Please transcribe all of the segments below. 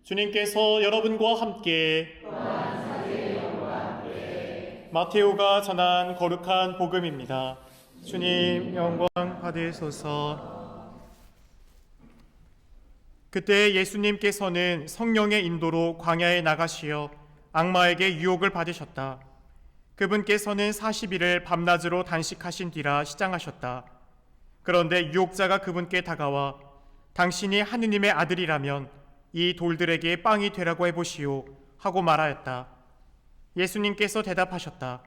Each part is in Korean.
주님께서 여러분과 함께 마테오가 전한 거룩한 복음입니다. 주님 영광 받으소서. 그때 예수님께서는 성령의 인도로 광야에 나가시어 악마에게 유혹을 받으셨다. 그분께서는 40일을 밤낮으로 단식하신 뒤라 시장하셨다. 그런데 유혹자가 그분께 다가와 당신이 하느님의 아들이라면 이 돌들에게 빵이 되라고 해보시오 하고 말하였다. 예수님께서 대답하셨다.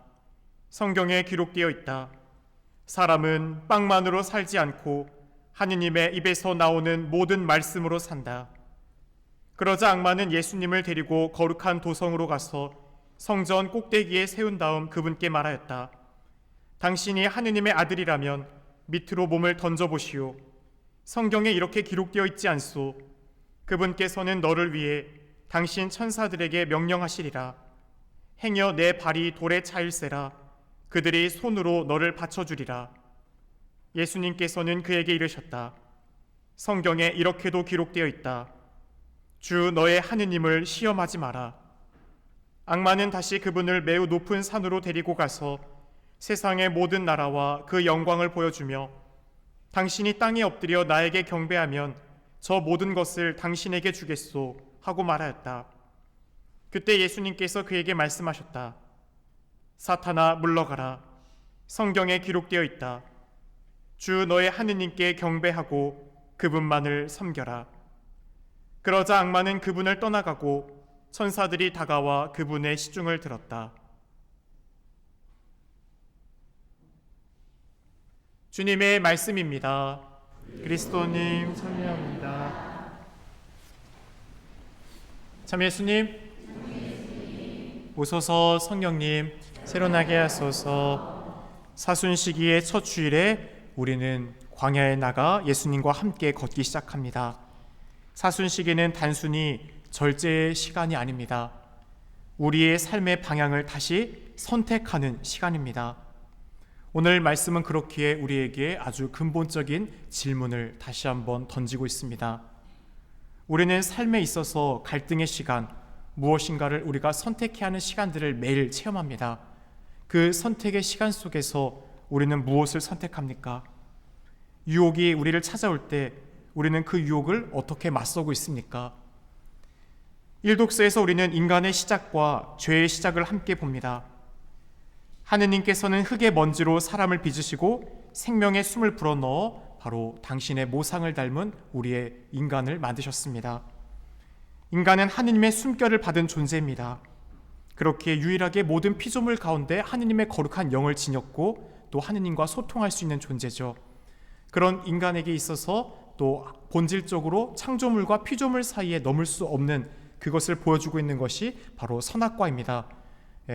성경에 기록되어 있다. 사람은 빵만으로 살지 않고 하느님의 입에서 나오는 모든 말씀으로 산다. 그러자 악마는 예수님을 데리고 거룩한 도성으로 가서 성전 꼭대기에 세운 다음 그분께 말하였다. 당신이 하느님의 아들이라면 밑으로 몸을 던져보시오. 성경에 이렇게 기록되어 있지 않소. 그분께서는 너를 위해 당신 천사들에게 명령하시리라. 행여 내 발이 돌에 차일세라. 그들이 손으로 너를 받쳐주리라. 예수님께서는 그에게 이르셨다. 성경에 이렇게도 기록되어 있다. 주 너의 하느님을 시험하지 마라. 악마는 다시 그분을 매우 높은 산으로 데리고 가서 세상의 모든 나라와 그 영광을 보여주며 당신이 땅에 엎드려 나에게 경배하면 저 모든 것을 당신에게 주겠소 하고 말하였다. 그때 예수님께서 그에게 말씀하셨다. 사탄아 물러가라. 성경에 기록되어 있다. 주 너의 하느님께 경배하고 그분만을 섬겨라. 그러자 악마는 그분을 떠나가고 천사들이 다가와 그분의 시중을 들었다. 주님의 말씀입니다. 그리스도님 참여합니다. 참 예수님 오소서. 성령님 새로나게 하소서. 사순시기의 첫 주일에 우리는 광야에 나가 예수님과 함께 걷기 시작합니다. 사순시기는 단순히 절제의 시간이 아닙니다. 우리의 삶의 방향을 다시 선택하는 시간입니다. 오늘 말씀은 그렇기에 우리에게 아주 근본적인 질문을 다시 한번 던지고 있습니다. 우리는 삶에 있어서 갈등의 시간, 무엇인가를 우리가 선택해야 하는 시간들을 매일 체험합니다. 그 선택의 시간 속에서 우리는 무엇을 선택합니까? 유혹이 우리를 찾아올 때 우리는 그 유혹을 어떻게 맞서고 있습니까? 일독서에서 우리는 인간의 시작과 죄의 시작을 함께 봅니다. 하느님께서는 흙의 먼지로 사람을 빚으시고 생명의 숨을 불어넣어 바로 당신의 모상을 닮은 우리의 인간을 만드셨습니다. 인간은 하느님의 숨결을 받은 존재입니다. 그렇게 유일하게 모든 피조물 가운데 하느님의 거룩한 영을 지녔고 또 하느님과 소통할 수 있는 존재죠. 그런 인간에게 있어서 또 본질적으로 창조물과 피조물 사이에 넘을 수 없는 그것을 보여주고 있는 것이 바로 선악과입니다.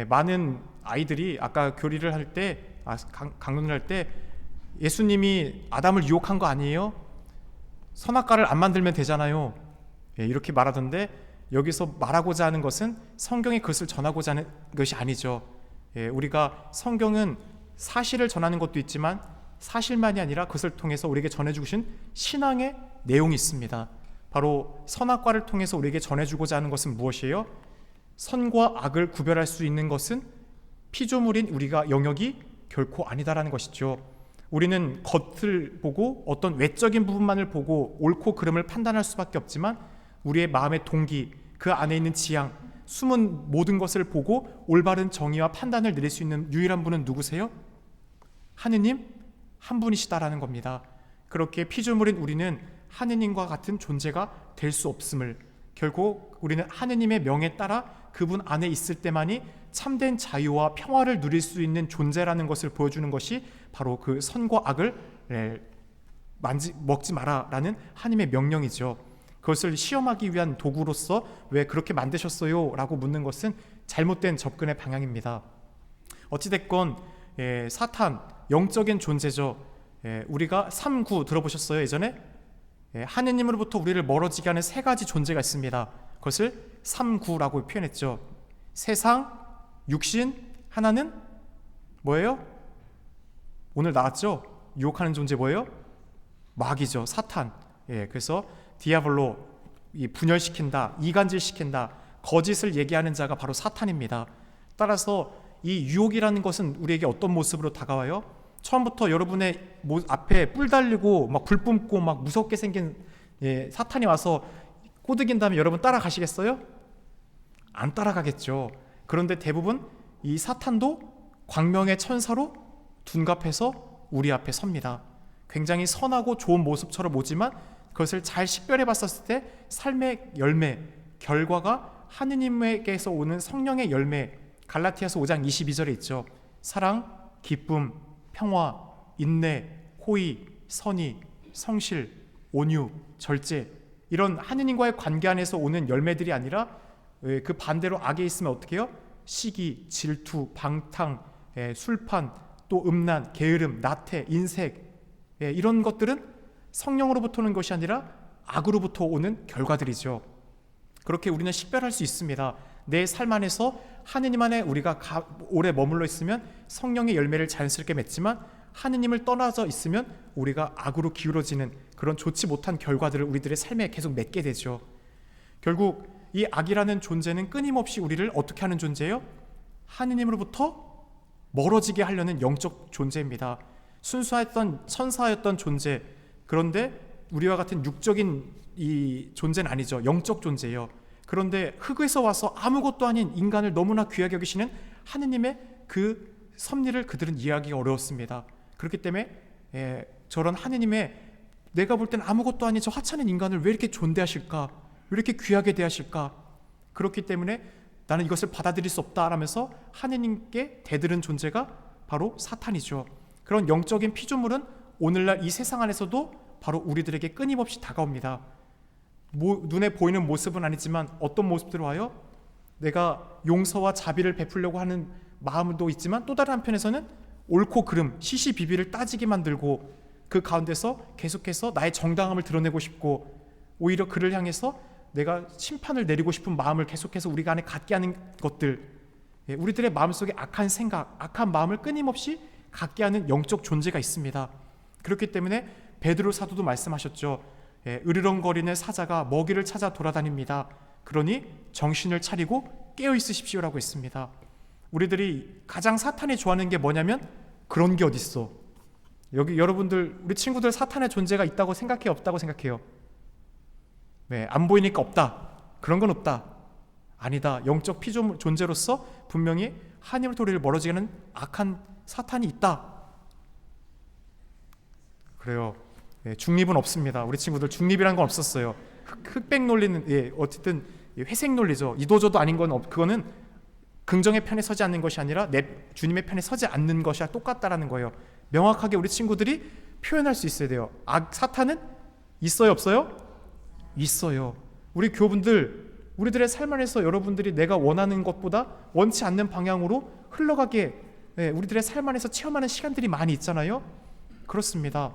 많은 아이들이 아까 교리를 할 때, 강론을 할 때 예수님이 아담을 유혹한 거 아니에요? 선악과를 안 만들면 되잖아요. 이렇게 말하던데 여기서 말하고자 하는 것은 성경이 그것을 전하고자 하는 것이 아니죠. 우리가 성경은 사실을 전하는 것도 있지만 사실만이 아니라 그것을 통해서 우리에게 전해주신 신앙의 내용이 있습니다. 바로 선악과를 통해서 우리에게 전해주고자 하는 것은 무엇이에요? 선과 악을 구별할 수 있는 것은 피조물인 우리가 영역이 결코 아니다라는 것이죠. 우리는 겉을 보고 어떤 외적인 부분만을 보고 옳고 그름을 판단할 수밖에 없지만 우리의 마음의 동기, 그 안에 있는 지향, 숨은 모든 것을 보고 올바른 정의와 판단을 내릴 수 있는 유일한 분은 누구세요? 하느님 한 분이시다라는 겁니다. 그렇게 피조물인 우리는 하느님과 같은 존재가 될 수 없음을, 결국 우리는 하느님의 명에 따라 그분 안에 있을 때만이 참된 자유와 평화를 누릴 수 있는 존재라는 것을 보여주는 것이 바로 그 선과 악을 먹지 마라라는 하나님의 명령이죠. 그것을 시험하기 위한 도구로서 왜 그렇게 만드셨어요? 라고 묻는 것은 잘못된 접근의 방향입니다. 어찌됐건 사탄, 영적인 존재죠. 우리가 삼구 들어보셨어요? 예전에? 하느님으로부터 우리를 멀어지게 하는 세 가지 존재가 있습니다. 그것을 삼구라고 표현했죠. 세상, 육신, 하나는 뭐예요? 오늘 나왔죠? 유혹하는 존재 뭐예요? 마귀죠. 사탄. 그래서 디아블로, 분열시킨다, 이간질시킨다, 거짓을 얘기하는 자가 바로 사탄입니다. 따라서 이 유혹이라는 것은 우리에게 어떤 모습으로 다가와요? 처음부터 여러분의 앞에 뿔 달리고 막 불 뿜고 막 무섭게 생긴 사탄이 와서 꼬드긴 다음에 여러분 따라가시겠어요? 안 따라가겠죠. 그런데 대부분 이 사탄도 광명의 천사로 둔갑해서 우리 앞에 섭니다. 굉장히 선하고 좋은 모습처럼 오지만 그것을 잘 식별해 봤었을 때 삶의 열매, 결과가 하느님에게서 오는 성령의 열매, 갈라티아서 5장 22절에 있죠. 사랑, 기쁨, 평화, 인내, 호의, 선의, 성실, 온유, 절제, 이런 하느님과의 관계 안에서 오는 열매들이 아니라 그 반대로 악에 있으면 어떻게 해요? 시기, 질투, 방탕, 술판, 또 음란, 게으름, 나태, 인색, 이런 것들은 성령으로부터 오는 것이 아니라 악으로부터 오는 결과들이죠. 그렇게 우리는 식별할 수 있습니다. 내 삶 안에서 하느님 안에 우리가 오래 머물러 있으면 성령의 열매를 자연스럽게 맺지만 하느님을 떠나서 있으면 우리가 악으로 기울어지는 그런 좋지 못한 결과들을 우리들의 삶에 계속 맺게 되죠. 결국 이 악이라는 존재는 끊임없이 우리를 어떻게 하는 존재예요? 하느님으로부터 멀어지게 하려는 영적 존재입니다. 순수했던 천사였던 존재, 그런데 우리와 같은 육적인 이 존재는 아니죠. 영적 존재예요. 그런데 흙에서 와서 아무것도 아닌 인간을 너무나 귀하게 여기시는 하느님의 그 섭리를 그들은 이해하기가 어려웠습니다. 그렇기 때문에 저런 하느님의 내가 볼 때는 아무것도 아닌 저 하찮은 인간을 왜 이렇게 존대하실까? 왜 이렇게 귀하게 대하실까? 그렇기 때문에 나는 이것을 받아들일 수 없다라면서 하느님께 대들은 존재가 바로 사탄이죠. 그런 영적인 피조물은 오늘날 이 세상 안에서도 바로 우리들에게 끊임없이 다가옵니다. 눈에 보이는 모습은 아니지만 어떤 모습들로 와요? 내가 용서와 자비를 베풀려고 하는 마음도 있지만 또 다른 한편에서는 옳고 그름, 시시비비를 따지게 만들고 그 가운데서 계속해서 나의 정당함을 드러내고 싶고 오히려 그를 향해서 내가 심판을 내리고 싶은 마음을 계속해서 우리가 안에 갖게 하는 것들, 우리들의 마음속에 악한 생각, 악한 마음을 끊임없이 갖게 하는 영적 존재가 있습니다. 그렇기 때문에 베드로 사도도 말씀하셨죠. 으르렁거리는 사자가 먹이를 찾아 돌아다닙니다. 그러니 정신을 차리고 깨어 있으십시오라고 했습니다. 우리들이 가장 사탄이 좋아하는 게 뭐냐면 그런 게 어딨어. 여기 여러분들 우리 친구들 사탄의 존재가 있다고 생각해요? 없다고 생각해요? 안 보이니까 없다. 그런 건 없다. 아니다. 영적 피조물 존재로서 분명히 하나님을 우리를 멀어지게 하는 악한 사탄이 있다. 그래요. 중립은 없습니다. 우리 친구들 중립이란 건 없었어요. 흑백 논리는 어쨌든 회색 논리죠. 이도저도 아닌 건 그거는 긍정의 편에 서지 않는 것이 아니라 내 주님의 편에 서지 않는 것이랑 똑같다라는 거예요. 명확하게 우리 친구들이 표현할 수 있어야 돼요. 사탄은 있어요, 없어요? 있어요. 우리 교분들, 우리들의 삶 안에서 여러분들이 내가 원하는 것보다 원치 않는 방향으로 흘러가게 우리들의 삶 안에서 체험하는 시간들이 많이 있잖아요. 그렇습니다.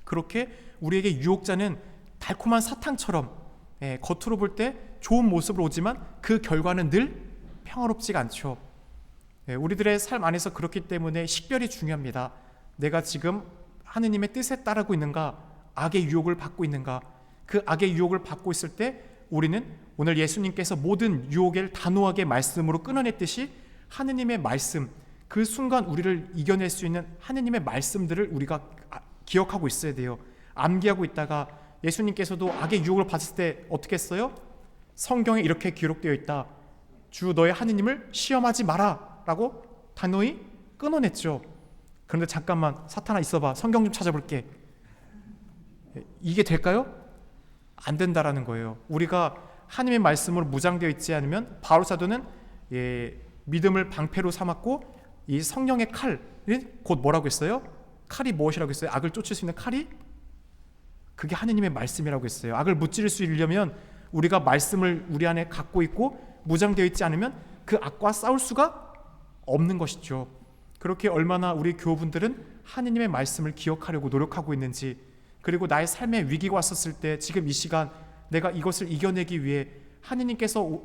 그렇게 우리에게 유혹자는 달콤한 사탕처럼 겉으로 볼 때 좋은 모습으로 오지만 그 결과는 늘 평화롭지가 않죠. 우리들의 삶 안에서 그렇기 때문에 식별이 중요합니다. 내가 지금 하느님의 뜻에 따르고 있는가, 악의 유혹을 받고 있는가. 그 악의 유혹을 받고 있을 때 우리는 오늘 예수님께서 모든 유혹을 단호하게 말씀으로 끊어냈듯이 하느님의 말씀, 그 순간 우리를 이겨낼 수 있는 하느님의 말씀들을 우리가 기억하고 있어야 돼요. 암기하고 있다가 예수님께서도 악의 유혹을 받았을 때 어떻게 했어요? 성경에 이렇게 기록되어 있다. 주 너의 하느님을 시험하지 마라 라고 단호히 끊어냈죠. 그런데 잠깐만, 사탄아 있어봐, 성경 좀 찾아볼게. 이게 될까요? 안 된다라는 거예요. 우리가 하나님의 말씀으로 무장되어 있지 않으면 바울 사도는 믿음을 방패로 삼았고 이 성령의 칼이 곧 뭐라고 했어요? 칼이 무엇이라고 했어요? 악을 쫓을 수 있는 칼이? 그게 하느님의 말씀이라고 했어요. 악을 무찌를 수 있으려면 우리가 말씀을 우리 안에 갖고 있고 무장되어 있지 않으면 그 악과 싸울 수가 없는 것이죠. 그렇게 얼마나 우리 교우분들은 하느님의 말씀을 기억하려고 노력하고 있는지, 그리고 나의 삶에 위기가 왔었을 때 지금 이 시간 내가 이것을 이겨내기 위해 하느님께서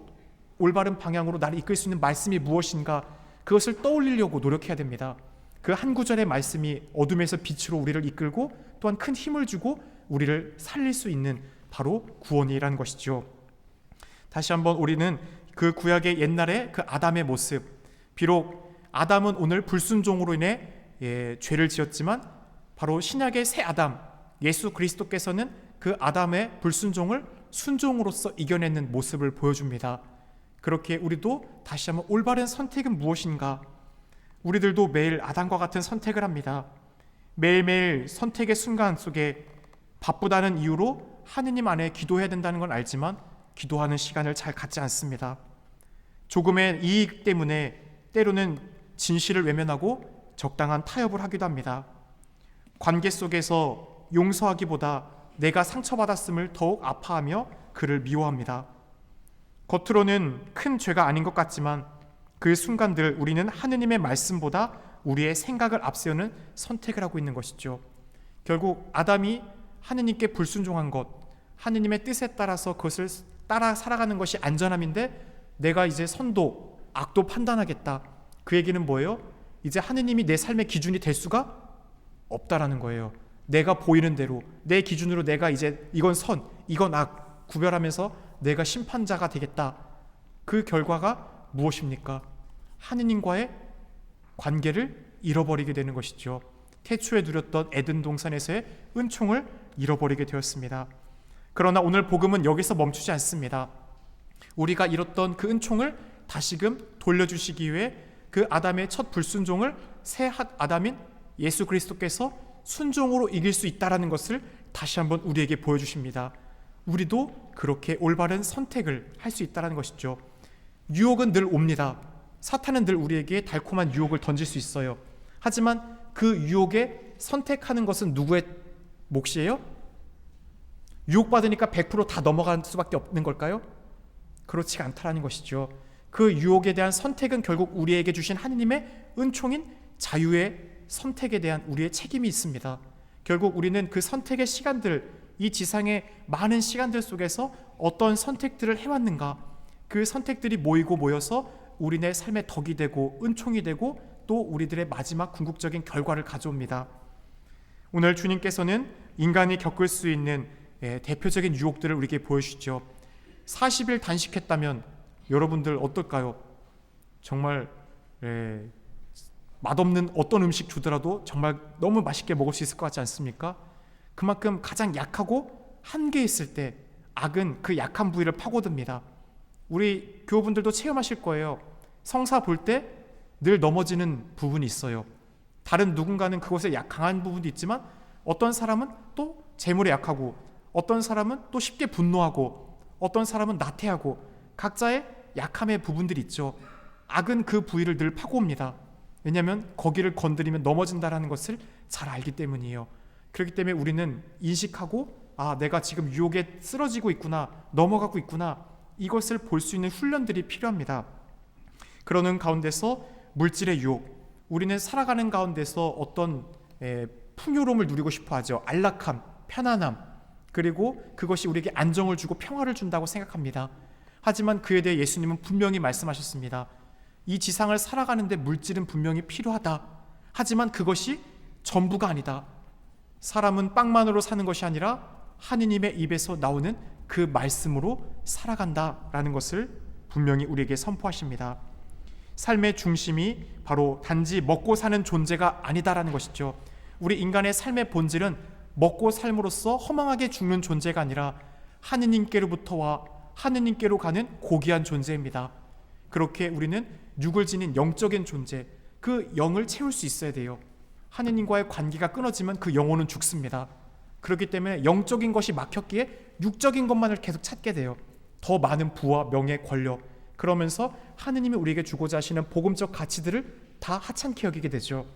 올바른 방향으로 나를 이끌 수 있는 말씀이 무엇인가, 그것을 떠올리려고 노력해야 됩니다. 그 한 구절의 말씀이 어둠에서 빛으로 우리를 이끌고 또한 큰 힘을 주고 우리를 살릴 수 있는 바로 구원이라는 것이죠. 다시 한번 우리는 그 구약의 옛날의 그 아담의 모습, 비록 아담은 오늘 불순종으로 인해 죄를 지었지만 바로 신약의 새 아담 예수 그리스도께서는 그 아담의 불순종을 순종으로서 이겨내는 모습을 보여줍니다. 그렇게 우리도 다시 한번 올바른 선택은 무엇인가? 우리들도 매일 아담과 같은 선택을 합니다. 매일매일 선택의 순간 속에 바쁘다는 이유로 하느님 안에 기도해야 된다는 건 알지만 기도하는 시간을 잘 갖지 않습니다. 조금의 이익 때문에 때로는 진실을 외면하고 적당한 타협을 하기도 합니다. 관계 속에서 용서하기보다 내가 상처받았음을 더욱 아파하며 그를 미워합니다. 겉으로는 큰 죄가 아닌 것 같지만 그 순간들 우리는 하느님의 말씀보다 우리의 생각을 앞세우는 선택을 하고 있는 것이죠. 결국 아담이 하느님께 불순종한 것, 하느님의 뜻에 따라서 그것을 따라 살아가는 것이 안전함인데 내가 이제 선도, 악도 판단하겠다. 그 얘기는 뭐예요? 이제 하느님이 내 삶의 기준이 될 수가 없다라는 거예요. 내가 보이는 대로 내 기준으로 내가 이제 이건 선, 이건 악 구별하면서 내가 심판자가 되겠다. 그 결과가 무엇입니까? 하느님과의 관계를 잃어버리게 되는 것이죠. 태초에 누렸던 에덴 동산에서의 은총을 잃어버리게 되었습니다. 그러나 오늘 복음은 여기서 멈추지 않습니다. 우리가 잃었던 그 은총을 다시금 돌려주시기 위해 그 아담의 첫 불순종을 새 아담인 예수 그리스도께서 순종으로 이길 수 있다는 것을 다시 한번 우리에게 보여주십니다. 우리도 그렇게 올바른 선택을 할 수 있다는 것이죠. 유혹은 늘 옵니다. 사탄은 늘 우리에게 달콤한 유혹을 던질 수 있어요. 하지만 그 유혹에 선택하는 것은 누구의 몫이에요? 유혹받으니까 100% 다 넘어갈 수밖에 없는 걸까요? 그렇지 않다라는 것이죠. 그 유혹에 대한 선택은 결국 우리에게 주신 하느님의 은총인 자유의 선택에 대한 우리의 책임이 있습니다. 결국 우리는 그 선택의 시간들, 이 지상의 많은 시간들 속에서 어떤 선택들을 해왔는가, 그 선택들이 모이고 모여서 우리네 삶의 덕이 되고 은총이 되고 또 우리들의 마지막 궁극적인 결과를 가져옵니다. 오늘 주님께서는 인간이 겪을 수 있는 대표적인 유혹들을 우리에게 보여주시죠. 40일 단식했다면 여러분들 어떨까요? 정말 맛없는 어떤 음식 주더라도 정말 너무 맛있게 먹을 수 있을 것 같지 않습니까? 그만큼 가장 약하고 한계 있을 때 악은 그 약한 부위를 파고듭니다. 우리 교우분들도 체험하실 거예요. 성사 볼 때 늘 넘어지는 부분이 있어요. 다른 누군가는 그곳에 강한 부분도 있지만 어떤 사람은 또 재물에 약하고 어떤 사람은 또 쉽게 분노하고 어떤 사람은 나태하고 각자의 약함의 부분들이 있죠. 악은 그 부위를 늘 파고옵니다. 왜냐하면 거기를 건드리면 넘어진다는 것을 잘 알기 때문이에요. 그렇기 때문에 우리는 인식하고 내가 지금 유혹에 쓰러지고 있구나, 넘어가고 있구나, 이것을 볼 수 있는 훈련들이 필요합니다. 그러는 가운데서 물질의 유혹, 우리는 살아가는 가운데서 어떤 풍요로움을 누리고 싶어 하죠. 안락함, 편안함, 그리고 그것이 우리에게 안정을 주고 평화를 준다고 생각합니다. 하지만 그에 대해 예수님은 분명히 말씀하셨습니다. 이 지상을 살아가는데 물질은 분명히 필요하다. 하지만 그것이 전부가 아니다. 사람은 빵만으로 사는 것이 아니라 하느님의 입에서 나오는 그 말씀으로 살아간다라는 것을 분명히 우리에게 선포하십니다. 삶의 중심이 바로 단지 먹고 사는 존재가 아니다라는 것이죠. 우리 인간의 삶의 본질은 먹고 삶으로써 허망하게 죽는 존재가 아니라 하느님께로부터와 하느님께로 가는 고귀한 존재입니다. 그렇게 우리는 육을 지닌 영적인 존재, 그 영을 채울 수 있어야 돼요. 하느님과의 관계가 끊어지면 그 영혼은 죽습니다. 그렇기 때문에 영적인 것이 막혔기에 육적인 것만을 계속 찾게 돼요. 더 많은 부와 명예, 권력, 그러면서 하느님이 우리에게 주고자 하시는 복음적 가치들을 다 하찮게 여기게 되죠.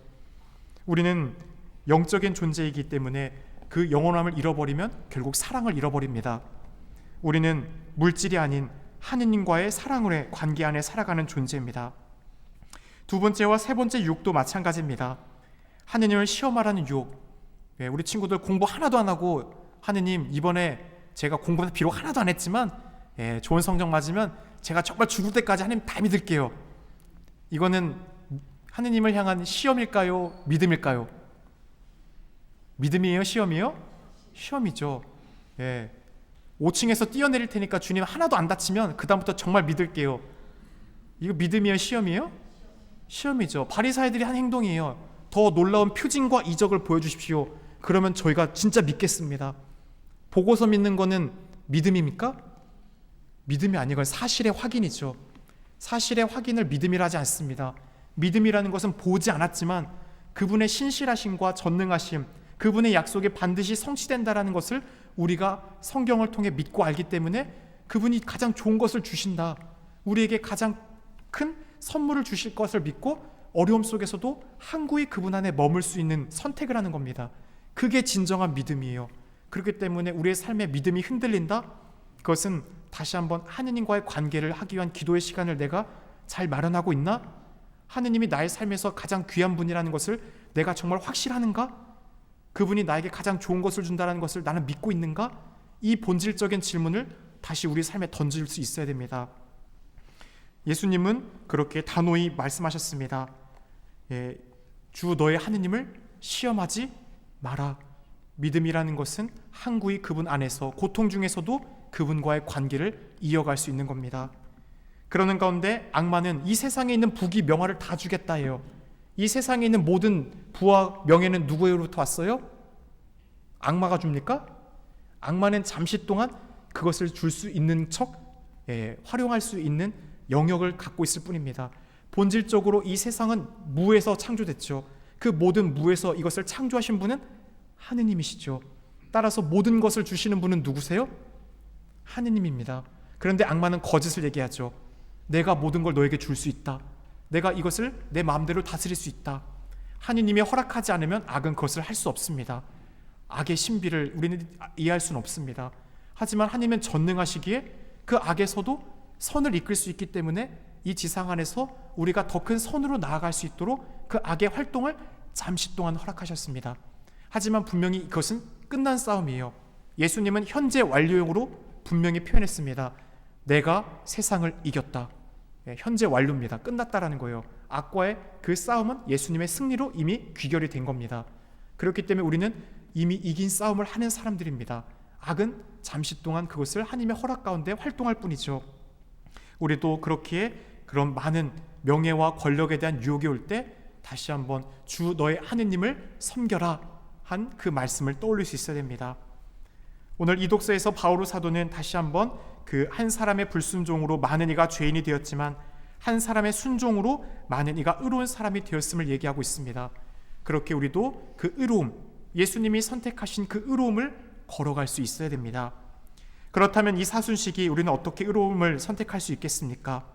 우리는 영적인 존재이기 때문에 그 영원함을 잃어버리면 결국 사랑을 잃어버립니다. 우리는 물질이 아닌 하느님과의 사랑의 관계 안에 살아가는 존재입니다. 두 번째와 세 번째 유혹도 마찬가지입니다. 하느님을 시험하라는 유혹. 우리 친구들 공부 하나도 안 하고 하느님 이번에 제가 공부는 비록 하나도 안 했지만 좋은 성적 맞으면 제가 정말 죽을 때까지 하느님 다 믿을게요. 이거는 하느님을 향한 시험일까요? 믿음일까요? 믿음이에요? 시험이에요? 시험이죠. 5층에서 뛰어내릴 테니까 주님 하나도 안 다치면 그다음부터 정말 믿을게요. 이거 믿음이에요? 시험이에요? 시험이죠. 바리사이들이 한 행동이에요. 더 놀라운 표징과 이적을 보여주십시오. 그러면 저희가 진짜 믿겠습니다. 보고서 믿는 거는 믿음입니까? 믿음이 아니고 사실의 확인이죠. 사실의 확인을 믿음이라 하지 않습니다. 믿음이라는 것은 보지 않았지만 그분의 신실하심과 전능하심, 그분의 약속이 반드시 성취된다라는 것을 우리가 성경을 통해 믿고 알기 때문에 그분이 가장 좋은 것을 주신다, 우리에게 가장 큰 선물을 주실 것을 믿고 어려움 속에서도 항구히 그분 안에 머물 수 있는 선택을 하는 겁니다. 그게 진정한 믿음이에요. 그렇기 때문에 우리의 삶의 믿음이 흔들린다? 그것은 다시 한번 하느님과의 관계를 하기 위한 기도의 시간을 내가 잘 마련하고 있나? 하느님이 나의 삶에서 가장 귀한 분이라는 것을 내가 정말 확실하는가? 그분이 나에게 가장 좋은 것을 준다는 것을 나는 믿고 있는가? 이 본질적인 질문을 다시 우리 삶에 던질 수 있어야 됩니다. 예수님은 그렇게 단호히 말씀하셨습니다. 주 너의 하느님을 시험하지 마라. 믿음이라는 것은 항구히 그분 안에서 고통 중에서도 그분과의 관계를 이어갈 수 있는 겁니다. 그러는 가운데 악마는 이 세상에 있는 부귀 명화를 다 주겠다 해요. 이 세상에 있는 모든 부와 명예는 누구로부터 왔어요? 악마가 줍니까? 악마는 잠시 동안 그것을 줄 수 있는 척 활용할 수 있는 영역을 갖고 있을 뿐입니다. 본질적으로 이 세상은 무에서 창조됐죠. 그 모든 무에서 이것을 창조하신 분은 하느님이시죠. 따라서 모든 것을 주시는 분은 누구세요? 하느님입니다. 그런데 악마는 거짓을 얘기하죠. 내가 모든 걸 너에게 줄 수 있다. 내가 이것을 내 마음대로 다스릴 수 있다. 하느님이 허락하지 않으면 악은 그것을 할 수 없습니다. 악의 신비를 우리는 이해할 수는 없습니다. 하지만 하느님은 전능하시기에 그 악에서도 선을 이끌 수 있기 때문에 이 지상 안에서 우리가 더 큰 선으로 나아갈 수 있도록 그 악의 활동을 잠시 동안 허락하셨습니다. 하지만 분명히 이것은 끝난 싸움이에요. 예수님은 현재 완료형으로 분명히 표현했습니다. 내가 세상을 이겼다. 현재 완료입니다. 끝났다라는 거예요. 악과의 그 싸움은 예수님의 승리로 이미 귀결이 된 겁니다. 그렇기 때문에 우리는 이미 이긴 싸움을 하는 사람들입니다. 악은 잠시 동안 그것을 하나님의 허락 가운데 활동할 뿐이죠. 우리도 그렇기에 그런 많은 명예와 권력에 대한 유혹이 올 때 다시 한번 주 너의 하느님을 섬겨라 한 그 말씀을 떠올릴 수 있어야 됩니다. 오늘 이 독서에서 바오로 사도는 다시 한번 그 한 사람의 불순종으로 많은 이가 죄인이 되었지만 한 사람의 순종으로 많은 이가 의로운 사람이 되었음을 얘기하고 있습니다. 그렇게 우리도 그 의로움, 예수님이 선택하신 그 의로움을 걸어갈 수 있어야 됩니다. 그렇다면 이 사순시기 우리는 어떻게 의로움을 선택할 수 있겠습니까?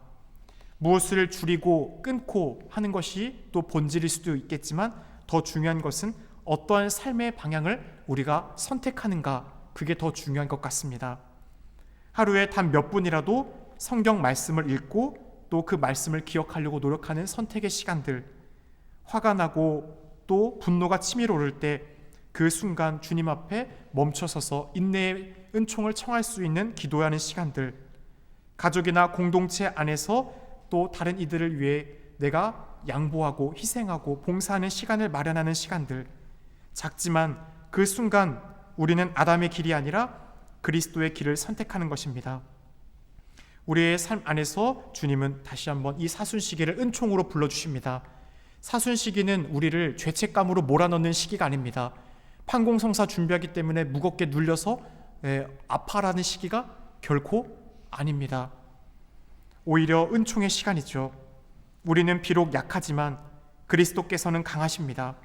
무엇을 줄이고 끊고 하는 것이 또 본질일 수도 있겠지만 더 중요한 것은 어떠한 삶의 방향을 우리가 선택하는가, 그게 더 중요한 것 같습니다. 하루에 단 몇 분이라도 성경 말씀을 읽고 또 그 말씀을 기억하려고 노력하는 선택의 시간들, 화가 나고 또 분노가 치밀어 오를 때 그 순간 주님 앞에 멈춰서서 인내의 은총을 청할 수 있는 기도하는 시간들, 가족이나 공동체 안에서 또 다른 이들을 위해 내가 양보하고 희생하고 봉사하는 시간을 마련하는 시간들, 작지만 그 순간 우리는 아담의 길이 아니라 그리스도의 길을 선택하는 것입니다. 우리의 삶 안에서 주님은 다시 한번 이 사순시기를 은총으로 불러주십니다. 사순시기는 우리를 죄책감으로 몰아넣는 시기가 아닙니다. 판공성사 준비하기 때문에 무겁게 눌려서 아파라는 시기가 결코 아닙니다. 오히려 은총의 시간이죠. 우리는 비록 약하지만 그리스도께서는 강하십니다.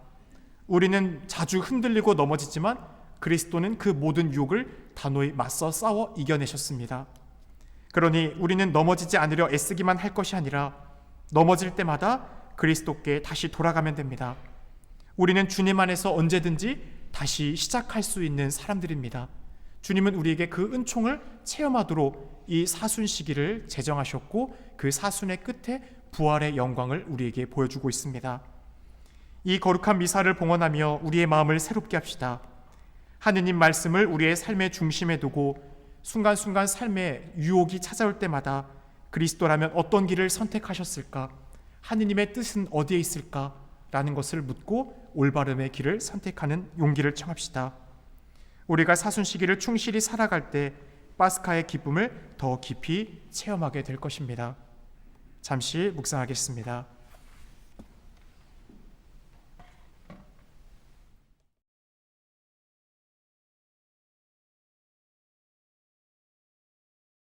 우리는 자주 흔들리고 넘어지지만 그리스도는 그 모든 유혹을 단호히 맞서 싸워 이겨내셨습니다. 그러니 우리는 넘어지지 않으려 애쓰기만 할 것이 아니라 넘어질 때마다 그리스도께 다시 돌아가면 됩니다. 우리는 주님 안에서 언제든지 다시 시작할 수 있는 사람들입니다. 주님은 우리에게 그 은총을 체험하도록 이 사순 시기를 제정하셨고 그 사순의 끝에 부활의 영광을 우리에게 보여주고 있습니다. 이 거룩한 미사를 봉헌하며 우리의 마음을 새롭게 합시다. 하느님 말씀을 우리의 삶의 중심에 두고 순간순간 삶의 유혹이 찾아올 때마다 그리스도라면 어떤 길을 선택하셨을까? 하느님의 뜻은 어디에 있을까? 라는 것을 묻고 올바름의 길을 선택하는 용기를 청합시다. 우리가 사순시기를 충실히 살아갈 때 파스카의 기쁨을 더 깊이 체험하게 될 것입니다. 잠시 묵상하겠습니다.